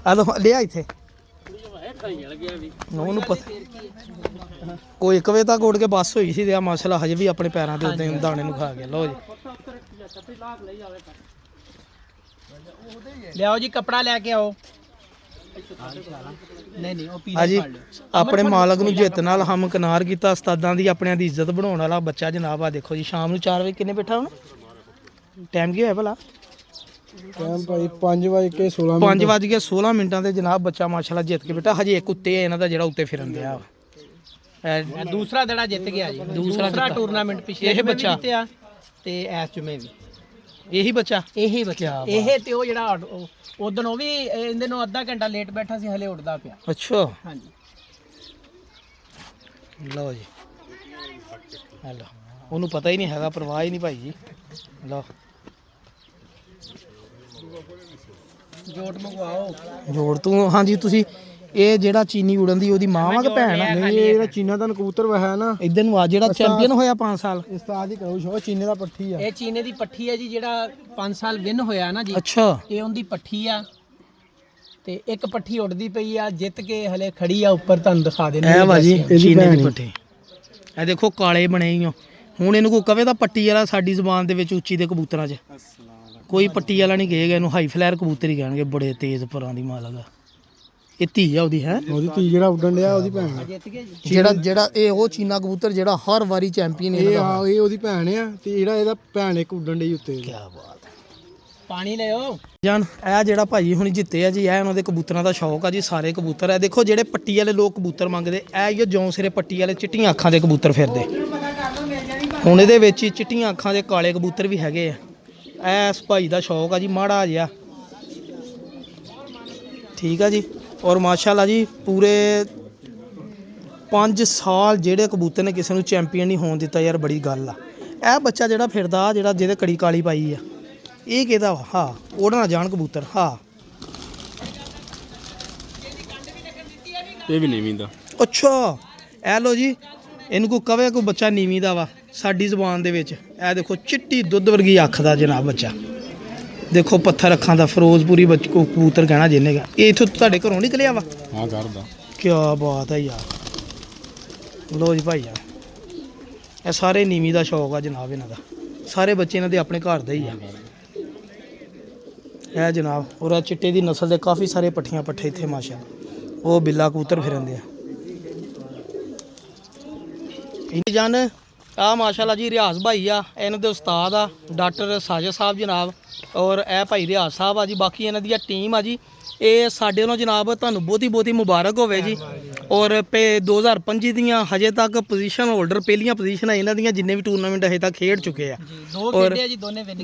ਆ ਲੋ ਲਿਆ ਇੱਥੇ ਉਹਨੂੰ ਪਤਾ। ਉਹ 1 ਵਜੇ ਤੱਕ ਉੱਡ ਕੇ ਬੱਸ ਹੋਈ ਸੀ ਤੇ ਆ ਮਾਸ਼ਾਅੱਲਾ ਹਜੇ ਵੀ ਆਪਣੇ ਪੈਰਾਂ ਦੇ ਉੱਤੇ ਦਾਣੇ ਨੂੰ ਖਾ ਗਿਆ। ਲਓ ਜੀ ਲਿਆਓ ਜੀ ਕੱਪੜਾ ਲੈ ਕੇ ਆਓ। ਨਹੀਂ ਨਹੀਂ ਉਹ ਪੀਲੇ ਹਾਂਜੀ ਫੜ ਲਿਓ। ਆਪਣੇ ਮਾਲਕ ਨੂੰ ਜਿੱਤ ਨਾਲ ਹਮਕਨਾਰ ਕੀਤਾ, ਉਸਤਾਦਾਂ ਦੀ ਆਪਣਿਆਂ ਦੀ ਇੱਜ਼ਤ ਬਣਾਉਣ ਵਾਲਾ ਬੱਚਾ ਜਨਾਬ। ਆ ਦੇਖੋ ਜੀ ਸ਼ਾਮ ਨੂੰ 4 ਵਜੇ ਕਿੰਨੇ ਬੈਠਾ ਹੁਣ ਟਾਈਮ ਕੀ ਹੋਇਆ ਭਲਾ? ਟਾਈਮ ਭਾਈ 5:16 5:16 ਮਿੰਟਾਂ ਤੇ ਜਨਾਬ ਬੱਚਾ ਮਾਸ਼ਾਅੱਲਾ ਜਿੱਤ ਕੇ ਬੇਟਾ। ਹਜੇ ਇੱਕ ਉੱਤੇ ਹੈ ਇਹਨਾਂ ਦਾ ਜਿਹੜਾ ਉੱਤੇ ਫਿਰਨ ਦਿਆ। ਇਹ ਦੂਸਰਾ ਦੜਾ ਜਿੱਤ ਗਿਆ ਜੀ। ਦੂਸਰਾ ਟੂਰਨਾਮੈਂਟ ਪਿਛਲੇ ਇਹ ਬੱਚਾ ਜਿੱਤਿਆ ਤੇ ਐਸ ਜੁਮੇ ਵੀ ਇਹੀ ਬੱਚਾ। ਇਹੀ ਬੱਚਾ। ਇਹ ਤੇ ਉਹ ਜਿਹੜਾ ਉਦੋਂ ਉਹ ਵੀ ਇਹਦੇ ਨੂੰ ਅੱਧਾ ਘੰਟਾ ਲੇਟ ਬੈਠਾ ਸੀ, ਹਲੇ ਉੱਡਦਾ ਪਿਆ। ਅੱਛਾ ਹਾਂਜੀ ਲਓ ਜੀ ਹੈਲੋ, ਉਹਨੂੰ ਪਤਾ ਹੀ ਨਹੀਂ ਹੈਗਾ, ਪਰਵਾਹ ਹੀ ਨਹੀਂ ਭਾਈ ਜੀ। ਲਓ ਜੋਟ ਮੰਗਵਾਓ। ਜੋੜ ਤੂੰ। ਹਾਂਜੀ ਤੁਸੀਂ ਇਹ ਜਿਹੜਾ ਚੀਨੀ ਉੜਨ ਦੀ ਉਹਦੀ ਮਾਂ ਵਾ ਕਿ ਭੈਣ ਆ? ਨਹੀਂ ਇਹ ਜਿਹੜਾ ਚੀਨਾ ਦਾ ਕਬੂਤਰ ਵਹਾ ਨਾ, ਇਧਰ ਨੂੰ ਆ ਜਿਹੜਾ ਚੈਂਪੀਅਨ ਹੋਇਆ 5 ਸਾਲ। ਉਸਤਾਦ ਹੀ ਕਹੋ ਸ਼ੋ ਚੀਨੇ ਦਾ ਪੱਠੀ ਆ। ਇਹ ਚੀਨੇ ਦੀ ਪੱਠੀ ਹੈ ਜੀ, ਜਿਹੜਾ 5 ਸਾਲ ਵਿਨ ਹੋਇਆ ਨਾ ਜੀ, ਅੱਛਾ ਇਹ ਉਹਦੀ ਪੱਠੀ ਆ। ਤੇ ਇੱਕ ਪੱਠੀ ਉੱਡਦੀ ਪਈ ਆ, ਜਿੱਤ ਕੇ ਹਲੇ ਖੜੀ ਆ ਉੱਪਰ, ਤੁਹਾਨੂੰ ਦਿਖਾ ਦੇਣੀ। ਇਹ ਵਾ ਜੀ ਚੀਨੇ ਦੀ ਪੱਠੀ। ਇਹ ਦੇਖੋ ਕਾਲੇ ਬਣੇ ਹੀ ਹੋ। ਹੁਣ ਇਹਨੂੰ ਕੋਈ ਕਵੇ ਤਾਂ ਪੱਟੀ ਵਾਲਾ, ਸਾਡੀ ਜ਼ੁਬਾਨ ਦੇ ਵਿੱਚ ਉੱਚੀ ਦੇ ਕਬੂਤਰਾਂ 'ਚ ਕੋਈ ਪੱਟੀ ਵਾਲਾ ਨਹੀਂ ਕਹੇਗਾ, ਇਹਨੂੰ ਹਾਈ ਫਲਾਇਰ ਕਬੂਤਰ ਹੀ ਕਹਿਣਗੇ। ਬੜੇ ਤੇਜ਼ ਪਰਾਂ ਦੀ ਮਾਲਕ ਆ। ਇਹ ਧੀ ਆ ਉਹਦੀ ਹੈ, ਉਹਦੀ ਧੀ ਜਿਹੜਾ ਉੱਡਣ ਡਿਆ ਉਹਦੀ ਭੈਣ ਆ। ਜਿੱਤ ਗਿਆ ਜੀ। ਜਿਹੜਾ ਇਹ ਉਹ ਚੀਨਾ ਕਬੂਤਰ ਜਿਹੜਾ ਹਰ ਵਾਰੀ ਚੈਂਪੀਅਨ ਇਹ ਇਹ ਉਹਦੀ ਭੈਣ ਆ, ਤੇ ਜਿਹੜਾ ਇਹਦਾ ਭੈਣ ਇੱਕ ਉੱਡਣ ਡਈ ਉੱਤੇ। ਕੀ ਬਾਤ ਹੈ। ਪਾਣੀ ਲਿਓ ਜਾਨ ਇਹ ਜਿਹੜਾ ਭਾਜੀ ਹੁਣ ਜਿੱਤੇ ਆ ਜੀ, ਇਹ ਉਹਨਾਂ ਦੇ ਕਬੂਤਰਾਂ ਦਾ ਸ਼ੌਕ ਆ ਜੀ। ਸਾਰੇ ਕਬੂਤਰ ਹੈ ਦੇਖੋ, ਜਿਹੜੇ ਪੱਟੀ ਵਾਲੇ ਲੋਕ ਕਬੂਤਰ ਮੰਗਦੇ, ਇਹ ਹੀ ਜੌਂ ਸਿਰੇ ਪੱਟੀ ਵਾਲੇ ਚਿੱਟੀਆਂ ਅੱਖਾਂ ਦੇ ਕਬੂਤਰ ਫਿਰਦੇ। ਹੁਣ ਇਹਦੇ ਵਿੱਚ ਹੀ ਚਿੱਟੀਆਂ ਅੱਖਾਂ ਦੇ ਕਾਲੇ ਕਬੂਤਰ ਵੀ ਹੈਗੇ ਆ। ਇਸ ਭਾਈ ਦਾ ਸ਼ੌਕ ਆ ਜੀ ਮਾੜਾ ਜਿਹਾ। ਠੀਕ ਆ ਜੀ। ਔਰ ਮਾਸ਼ਾਅੱਲਾ ਜੀ ਪੂਰੇ 5 ਸਾਲ ਜਿਹੜੇ ਕਬੂਤਰ ਨੇ ਕਿਸੇ ਨੂੰ ਚੈਂਪੀਅਨ ਨਹੀਂ ਹੋਣ ਦਿੱਤਾ ਯਾਰ, ਬੜੀ ਗੱਲ ਆ। ਇਹ ਬੱਚਾ ਜਿਹੜਾ ਫਿਰਦਾ, ਜਿਹੜਾ ਜਿਹਦੇ ਕੜੀ ਕਾਲੀ ਪਾਈ ਆ, ਇਹ ਕਿਹਦਾ ਵਾ? ਹਾਂ ਉਹਦਾ ਨਾ ਜਾਣ ਕਬੂਤਰ। ਹਾਂ ਇਹ ਵੀ ਨੀਵੀਂ ਦਾ। ਅੱਛਾ ਇਹ ਲੋ ਜੀ, ਇਹਨੂੰ ਕੋਈ ਕਵੇ ਕੋਈ ਬੱਚਾ ਨੀਵੀਂ ਦਾ ਵਾ ਸਾਡੀ ਜ਼ੁਬਾਨ ਦੇ ਵਿੱਚ। ਇਹ ਦੇਖੋ ਚਿੱਟੀ ਦੁੱਧ ਵਰਗੀ ਅੱਖ ਦਾ ਜਨਾਬ ਬੱਚਾ। ਦੇਖੋ ਪੱਥਰ ਅੱਖਾਂ ਦਾ ਫਿਰੋਜ਼ਪੁਰੀ ਬੱਚ ਕਬੂਤਰ ਕਹਿਣਾ ਜਿਹਨੇ ਗਾ। ਇਹ ਇੱਥੋਂ ਤੁਹਾਡੇ ਘਰੋਂ ਨਿਕਲਿਆ ਵਾ? ਹਾਂ ਕਰਦਾ। ਕੀ ਬਾਤ ਹੈ ਯਾਰ। ਲੋ ਜੀ ਭਾਈ ਯਾਰ, ਇਹ ਸਾਰੇ ਨੀਵੀਂ ਦਾ ਸ਼ੌਕ ਆ ਜਨਾਬ ਇਹਨਾਂ ਦਾ। ਸਾਰੇ ਬੱਚੇ ਇਹਨਾਂ ਦੇ ਆਪਣੇ ਘਰ ਦੇ ਹੀ ਆ। ਇਹ ਜਨਾਬ ਔਰ ਇਹ ਚਿੱਟੇ ਦੀ ਨਸਲ ਦੇ ਕਾਫੀ ਸਾਰੇ ਪੱਠੀਆਂ ਪੱਠੇ ਇੱਥੇ ਮਾਸ਼ਾ। ਉਹ ਬਿੱਲਾ ਕਬੂਤਰ ਫਿਰਦੇ ਆ ਇਹ ਜਾਨ। ਆ ਮਾਸ਼ਾਅੱਲਾ ਜੀ ਰਿਆਜ਼ ਭਾਈ ਆ, ਇਹਨਾਂ ਦੇ ਉਸਤਾਦ ਆ ਡਾਕਟਰ ਸਾਜਦ ਸਾਹਿਬ ਜਨਾਬ, ਔਰ ਇਹ ਭਾਈ ਰਿਆਜ਼ ਸਾਹਿਬ ਆ ਜੀ। ਬਾਕੀ ਇਹਨਾਂ ਦੀ ਟੀਮ ਆ ਜੀ। ਇਹ ਸਾਡੇ ਵੱਲੋਂ ਜਨਾਬ ਤੁਹਾਨੂੰ ਬਹੁਤੀ ਮੁਬਾਰਕ ਹੋਵੇ ਜੀ। ਔਰ 2025 ਦੀਆਂ ਹਜੇ ਤੱਕ ਪੋਜੀਸ਼ਨ ਹੋਲਡਰ ਪਹਿਲੀਆਂ ਪੋਜੀਸ਼ਨਾਂ ਇਹਨਾਂ ਦੀਆਂ, ਜਿੰਨੇ ਵੀ ਟੂਰਨਾਮੈਂਟ ਹਜੇ ਤੱਕ ਖੇਡ ਚੁੱਕੇ ਆ। ਔਰ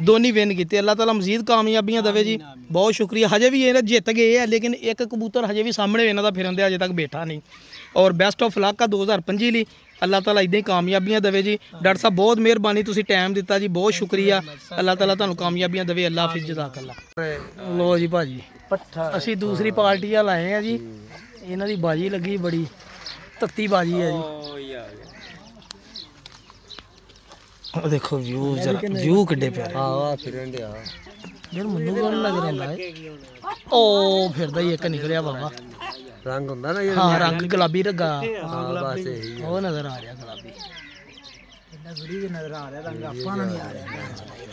ਦੋਨੇ ਵਿਨ ਕੀਤੇ। ਅੱਲਾਹ ਤਾਲਾ ਮਜ਼ੀਦ ਕਾਮਯਾਬੀਆਂ ਦੇਵੇ ਜੀ। ਬਹੁਤ ਸ਼ੁਕਰੀਆ। ਹਜੇ ਵੀ ਇਹ ਜਿੱਤ ਗਏ ਆ, ਲੇਕਿਨ ਇੱਕ ਕਬੂਤਰ ਹਜੇ ਵੀ ਸਾਹਮਣੇ ਇਹਨਾਂ ਦਾ ਫਿਰਨ ਦੇ ਹਜੇ ਤੱਕ ਬੈਠਾ ਨਹੀਂ। ਔਰ ਬੈਸਟ ਆਫ ਲੱਕ ਆ 2025 ਲਈ। ਅੱਲਾਹ ਤਾਲਾ ਇਦਾਂ ਹੀ ਕਾਮਯਾਬੀਆਂ ਦੇਵੇ ਜੀ। ਡਾਕਟਰ ਸਾਹਿਬ ਬਹੁਤ ਮਿਹਰਬਾਨੀ, ਤੁਸੀਂ ਟਾਈਮ ਦਿੱਤਾ ਜੀ, ਬਹੁਤ ਸ਼ੁਕਰੀਆ। ਅੱਲਾਹ ਤਾਲਾ ਤੁਹਾਨੂੰ ਕਾਮਯਾਬੀਆਂ ਦੇਵੇ। ਅੱਲਾਹ ਹਾਫਿਜ਼, ਜਜ਼ਾਕ ਅੱਲਾ। ਲੋ ਜੀ ਭਾਜੀ, ਅਸੀਂ ਦੂਸਰੀ ਪਾਰਟੀ ਵਾਲ ਆਏ ਆ ਜੀ। ਇਹਨਾਂ ਦੀ ਬਾਜੀ ਲੱਗੀ, ਬੜੀ ਤੱਤੀ ਬਾਜੀ ਹੈ ਜੀ। ਉਹ ਦੇਖੋ ਵਿਊ, ਜਰਾ ਵਿਊ ਕਿੱਡੇ ਪਿਆਰੇ। ਆ ਫਿਰਨ ਡਿਆ ਯਾਰ ਮੈਨੂੰ ਕੋਣ ਲੱਗ ਰਿਹਾ ਹੈ। ਉਹ ਫਿਰਦਾ ਹੀ ਇੱਕ ਨਿਕਲਿਆ ਬਾਬਾ। ਰੰਗ ਹੁੰਦਾ ਨਾ ਹਾਂ, ਰੰਗ ਗੁਲਾਬੀ ਰੰਗਾ। ਬਸ ਇਹੀ ਉਹ ਨਜ਼ਰ ਆ ਰਿਹਾ ਗੁਲਾਬੀ। ਇੰਨਾ ਥੋੜੀ ਜਿਹਾ ਨਜ਼ਰ ਆ ਰਿਹਾ ਰੰਗ, ਆਪਾਂ ਨੂੰ ਨਹੀਂ ਆ ਰਿਹਾ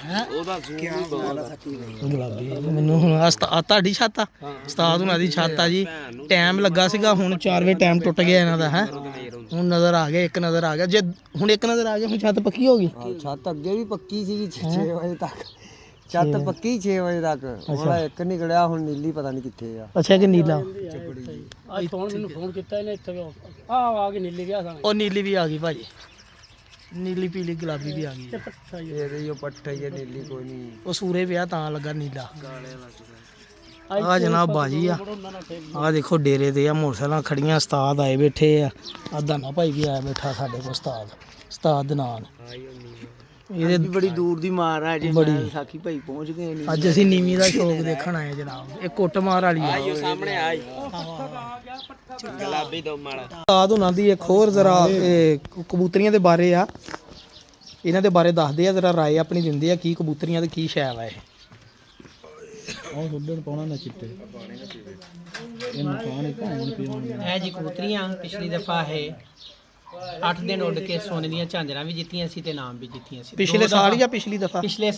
ਹੈ। ਉਹਦਾ ਗੁਲਾਬੀ ਮੈਨੂੰ ਹੁਣ ਤੁਹਾਡੀ ਛੱਤ ਆ, ਉਸਤਾਦ ਹੁਣਾਂ ਦੀ ਛੱਤ ਆ ਜੀ। ਟਾਈਮ ਲੱਗਾ ਸੀਗਾ, ਹੁਣ 4 ਵਜੇ ਟਾਈਮ ਟੁੱਟ ਗਿਆ ਇਹਨਾਂ ਦਾ ਹੈ। ਹੁਣ ਨਜ਼ਰ ਆ ਗਿਆ, ਇੱਕ ਨਜ਼ਰ ਆ ਗਿਆ। ਜੇ ਹੁਣ ਇੱਕ ਨਜ਼ਰ ਆ ਗਿਆ, ਹੁਣ ਛੱਤ ਪੱਕੀ ਹੋ ਗਈ। ਛੱਤ ਅੱਗੇ ਵੀ ਪੱਕੀ ਸੀ 6 ਵਜੇ ਤੱਕ। ਛੱਤ ਪੱਕੀ 6 ਵਜੇ ਤੱਕ। ਹੁਣ ਇੱਕ ਨਿਕਲਿਆ, ਹੁਣ ਨੀਲੀ ਪਤਾ ਨਹੀਂ ਕਿੱਥੇ ਆ। ਅੱਛਾ ਕਿ ਨੀਲਾ? ਅੱਜ ਮੈਨੂੰ ਫੋਨ ਕੀਤਾ ਇਹਨੇ ਇੱਥੇ ਆ ਕੇ ਨੀਲੀ ਗਿਆ ਉਹ ਨੀਲੀ ਵੀ ਆ ਗਈ ਭਾਜੀ। ਨੀਲੀ ਪੀਲੀ ਗੁਲਾਬੀ ਵੀ ਆ ਗਈ। ਇਹਦੇ ਪੱਠਾ ਹੀ ਨੀਲੀ ਕੋਈ ਨਹੀਂ। ਉਹ ਸੂਰੇ ਵਿਆਹ ਤਾਂ ਲੱਗਾ ਨੀਲਾ। ਆ ਜਨਾਬ ਬਾਜੀ ਆ। ਆ ਦੇਖੋ ਡੇਰੇ ਤੇ ਆ ਮੋਟਰਸਾਈਕਲਾਂ ਖੜੀਆਂ, ਉਸਤਾਦ ਆਏ ਬੈਠੇ ਆ। ਆ ਦਾਨਾ ਭਾਈ ਵੀ ਆਇਆ ਬੈਠਾ ਸਾਡੇ ਕੋਲ, ਉਸਤਾਦ ਦੇ ਨਾਲ। ਇਹਦੇ ਬੜੀ ਦੂਰ ਦੀ ਮਾਰ ਆ ਜੀ। ਬੜੀ ਸਾਖੀ ਭਾਈ ਪਹੁੰਚ ਗਏ ਨੇ। ਅੱਜ ਅਸੀਂ ਨੀਵੀਂ ਦਾ ਸ਼ੌਕ ਦੇਖਣ ਆਏ ਜਨਾਬ। ਇਹ ਕੁੱਟਮਾਰ ਵਾਲੀ ਆ। ਆਇਓ ਸਾਹਮਣੇ ਆਈ ਗੁਲਾਬੀ ਦੋ ਮਾਲਾ। ਉਸਤਾਦ ਉਹਨਾਂ ਦੀ ਇੱਕ ਹੋਰ ਜ਼ਰਾ ਕਬੂਤਰੀਆਂ ਦੇ ਬਾਰੇ ਆ, ਇਹਨਾਂ ਦੇ ਬਾਰੇ ਦੱਸਦੇ ਆ, ਜ਼ਰਾ ਰਾਏ ਆਪਣੀ ਦਿੰਦੇ ਆ ਕੀ ਕਬੂਤਰੀਆਂ ਤੇ ਕੀ ਸ਼ੈ ਵਾ ਇਹ। ਇਹ ਜੀ ਕਬੂਤਰੀਆਂ ਪਿਛਲੀ ਦਫਾ ਹੈ 8 ਦਿਨ ਉੱਡ ਕੇ ਸੋਨੇ ਦੀਆਂ ਝਾਂਜਰਾਂ ਵੀ ਜਿੱਤੀਆਂ ਸੀ ਤੇ ਨਾਮ ਵੀ ਜਿੱਤੀਆਂ ਸੀ। ਪਿਛਲੇ ਸਾਲ ਜਾਂ ਪਿਛਲੀ ਦਫਾ? ਪਿਛਲੇ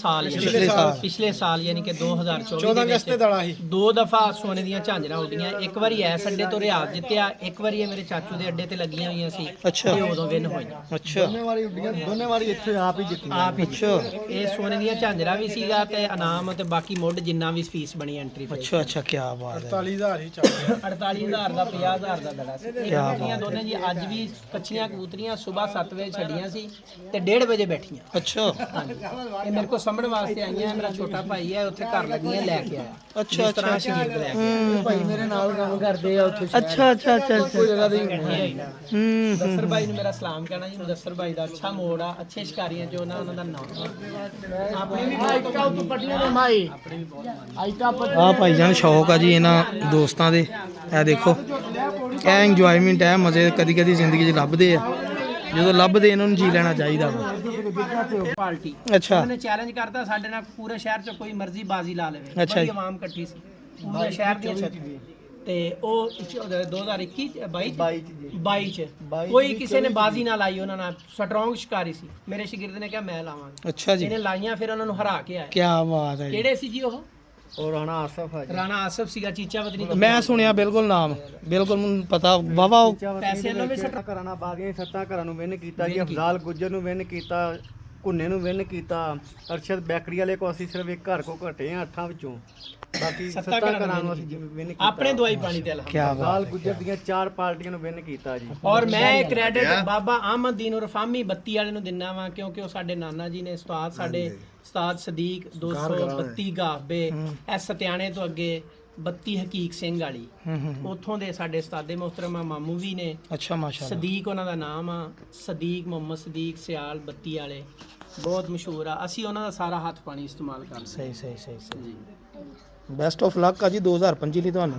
ਸਾਲ ਯਾਨੀ ਕਿ 2024 ਦੇ ਵਿੱਚ ਦੜਾ ਸੀ। 2 ਦਫਾ ਸੋਨੇ ਦੀਆਂ ਝਾਂਜਰਾਂ ਉੱਡੀਆਂ। ਇੱਕ ਵਾਰੀ ਐਸ ਅੱਡੇ ਤੋਂ ਰਿਆਜ਼ ਜਿੱਤਿਆ, ਇੱਕ ਵਾਰੀ ਇਹ ਮੇਰੇ ਚਾਚੂ ਦੇ ਅੱਡੇ ਤੇ ਲੱਗੀਆਂ ਹੋਈਆਂ ਸੀ। ਅੱਛਾ। ਇਹ ਉਦੋਂ ਵਿਨ ਹੋਈਆਂ। ਅੱਛਾ। ਵਾਰੀ ਉੱਡੀਆਂ, ਦੋਨੇ ਵਾਰੀ ਇੱਥੇ ਆਪ ਹੀ ਜਿੱਤੀਆਂ। ਅੱਛਾ। ਇਹ ਸੋਨੇ ਦੀਆਂ ਝਾਂਜਰਾਂ ਵੀ ਸੀਗਾ ਤੇ ਇਨਾਮ ਤੇ ਬਾਕੀ ਮੁੱਢ ਜਿੰਨਾ ਵੀ ਫੀਸ ਬਣੀ ਐਂਟਰੀ ਫੀਸ। ਅੱਛਾ ਅੱਛਾ, ਕੀ ਬਾਤ ਹੈ। 48000 ਹੀ ਚੱਲ ਰਿਹਾ। 48000 ਦਾ 50000 ਦਾ ਦੜਾ ਸੀ। ਇਹ ਕਬੂਤਰੀਆਂ ਦੋਨੇ ਜੀ ਅੱਜ ਵੀ ਕੱਚੀਆਂ ਕਬੂਤਰੀਆਂ ਸਵੇਰ 7 ਵਜੇ ਛੱਡੀਆਂ ਸੀ ਤੇ 1:30 ਵਜੇ ਬੈਠੀਆਂ। ਅੱਛਾ। ਇਹ ਮੇਰੇ ਕੋਲ ਸੰਭਣ ਵਾਸਤੇ ਆਈਆਂ। ਮੇਰਾ ਛੋਟਾ ਭਾਈ ਹੈ, ਉੱਥੇ ਘਰ ਲੱਗੀਆਂ ਲੈ ਕੇ ਆਇਆ। ਅੱਛਾ ਅੱਛਾ ਸ਼ਗੀਰ ਲੈ ਕੇ ਆਇਆ। ਭਾਈ ਮੇਰੇ ਨਾਲ ਕੰਮ ਕਰਦੇ ਆ ਉੱਥੇ। ਅੱਛਾ ਅੱਛਾ ਅੱਛਾ ਕੋਈ ਜਗ੍ਹਾ ਦੇ ਦਸਰ ਭਾਈ ਨੂੰ ਮੇਰਾ ਸਲਾਮ ਕਹਿਣਾ ਜੀ। ਦਸਰ ਭਾਈ ਦਾ ਅੱਛਾ ਮੋੜ ਆ, ਅੱਛੇ ਸ਼ਿਕਾਰੀਆਂ ਚੋਂ ਉਹਨਾਂ ਦਾ ਨਾਮ ਆਪਣੇ ਵੀ ਆ ਭਾਈ ਜਾਨ ਸ਼ੌਕ ਆ ਜੀ ਇਹਨਾਂ ਦੋਸਤਾਂ ਦੇ। ਇਹ ਦੇਖੋ, ਇਹ ਇੰਜੋਇਮੈਂਟ ਹੈ, ਮਜ਼ੇ ਕਦੀ ਕਦੀ ਜ਼ਿੰਦਗੀ 'ਚ ਲੱਭਦੇ ਆ। ਜਦੋਂ ਲੱਭਦੇ ਇਹਨਾਂ ਨੂੰ ਜੀ ਲੈਣਾ ਚਾਹੀਦਾ ਵਾ। ਪਾਰਟੀ ਅੱਛਾ। ਉਹਨੇ ਚੈਲੰਜ ਕਰਤਾ ਸਾਡੇ ਨਾਲ ਪੂਰੇ ਸ਼ਹਿਰ 'ਚ ਕੋਈ ਮਰਜ਼ੀ ਬਾਜ਼ੀ ਲਾ ਲਵੇ। ਅੱਛਾ ਬੜੀ ਜੀ। ਆਵਾਮ ਇਕੱਠੀ ਸੀ ਪੂਰੇ ਸ਼ਹਿਰ ਦੀ ਤੇ ਉਹ 2021 22 ਚ ਕੋਈ ਕਿਸੇ ਨੇ ਬਾਜ਼ੀ ਨਾ ਲਾਈ। ਉਹਨਾਂ ਨਾਲ ਸਟਰੋਂਗ ਸ਼ਿਕਾਰੀ ਸੀ। ਮੇਰੇ ਸ਼ਾਗਿਰਦ ਨੇ ਕਿਹਾ ਮੈਂ ਲਾਵਾਂਗਾ। ਅੱਛਾ ਜੀ। ਇਹਨੇ ਲਾਈਆਂ, ਫਿਰ ਉਹਨਾਂ ਨੂੰ ਹਰਾ ਕੇ ਆਇਆ। ਕੀ ਬਾਤ ਹੈ ਜੀ। ਕਿਹੜੇ ਸੀ ਜੀ ਉਹ? ਉਹ ਰਾਣਾ ਆਸਫ ਆ ਜੀ। ਰਾਣਾ ਆਸਫ ਸੀਗਾ, ਚੀਚਾ ਵਤਨੀ ਤੋਂ। ਮੈਂ ਸੁਣਿਆ ਬਿਲਕੁਲ ਨਾਮ, ਬਿਲਕੁਲ ਮੈਨੂੰ ਪਤਾ ਵਾਵਾ। ਪੈਸੇ ਲਵੇ ਸੱਟਾ ਕਰਾਣਾ ਬਾਦੀਆਂ ਸੱਤਾਂ ਘਰਾਂ ਨੂੰ ਵਿਨ ਕੀਤਾ ਜੀ। ਅਫਜ਼ਾਲ ਗੁੱਜਰ ਨੂੰ ਵਿਨ ਕੀਤਾ, ਘੁੰਨੇ ਨੂੰ ਵਿਨ ਕੀਤਾ। ਅਰਸ਼ਦ ਬੈਕਰੀ ਵਾਲੇ ਕੋ ਅਸੀਂ ਸਿਰਫ ਇੱਕ ਘਰ ਕੋ ਘਟੇ ਆ 8 ਵਿੱਚੋਂ। ਬਾਕੀ ਸੱਤਾਂ ਘਰਾਂ ਨੂੰ ਅਸੀਂ ਵਿਨ ਕੀਤਾ। ਆਪਣੇ ਦਵਾਈ ਪਾਣੀ ਤੇ ਕੀ ਬਾਤ। ਅਫਜ਼ਾਲ ਗੁੱਜਰ ਦੀਆਂ 4 ਪਾਰਟੀਆਂ ਨੂੰ ਵਿਨ ਕੀਤਾ ਜੀ। ਔਰ ਮੈਂ ਇਹ ਕ੍ਰੈਡਿਟ ਬਾਬਾ ਅਹਿਮਦ ਦੀਨ ਰਫਾਮੀ ਬੱਤੀ ਵਾਲੇ ਨੂੰ ਦਿੰਦਾ ਵਾਂ, ਕਿਉਂਕਿ ਉਹ ਸਾਡੇ ਨਾਨਾ ਜੀ ਨੇ। ਉਸਤਾਦ ਸਾਡੇ ਉਸਤਾਦ ਸਦੀਕ 232 ਗਾਹਬੇ, ਐਸ ਸਤਿਆਣੇ ਤੋਂ ਅੱਗੇ 32 ਹਕੀਕ ਸਿੰਘ ਵਾਲੀ, ਉੱਥੋਂ ਦੇ ਸਾਡੇ ਉਸਤਾਦੇ ਮੁਹਤਰਮਾ ਮਾਮੂ ਵੀ ਨੇ। ਅੱਛਾ, ਮਾਸ਼ਾਅੱਲਾ। ਸਦੀਕ ਉਹਨਾਂ ਦਾ ਨਾਮ ਆ, ਸਦੀਕ ਮੁਹੰਮਦ ਸਦੀਕ ਸਿਆਲ ਬੱਤੀ ਵਾਲੇ, ਬਹੁਤ ਮਸ਼ਹੂਰ ਆ। ਅਸੀਂ ਉਹਨਾਂ ਦਾ ਸਾਰਾ ਹੱਥ ਪਾਣੀ ਇਸਤੇਮਾਲ ਕਰਦੇ। ਸਹੀ ਸਹੀ ਸਹੀ ਸਹੀ। ਬੈਸਟ ਆਫ ਲੱਕ ਆ ਜੀ 2025 ਲਈ ਤੁਹਾਨੂੰ।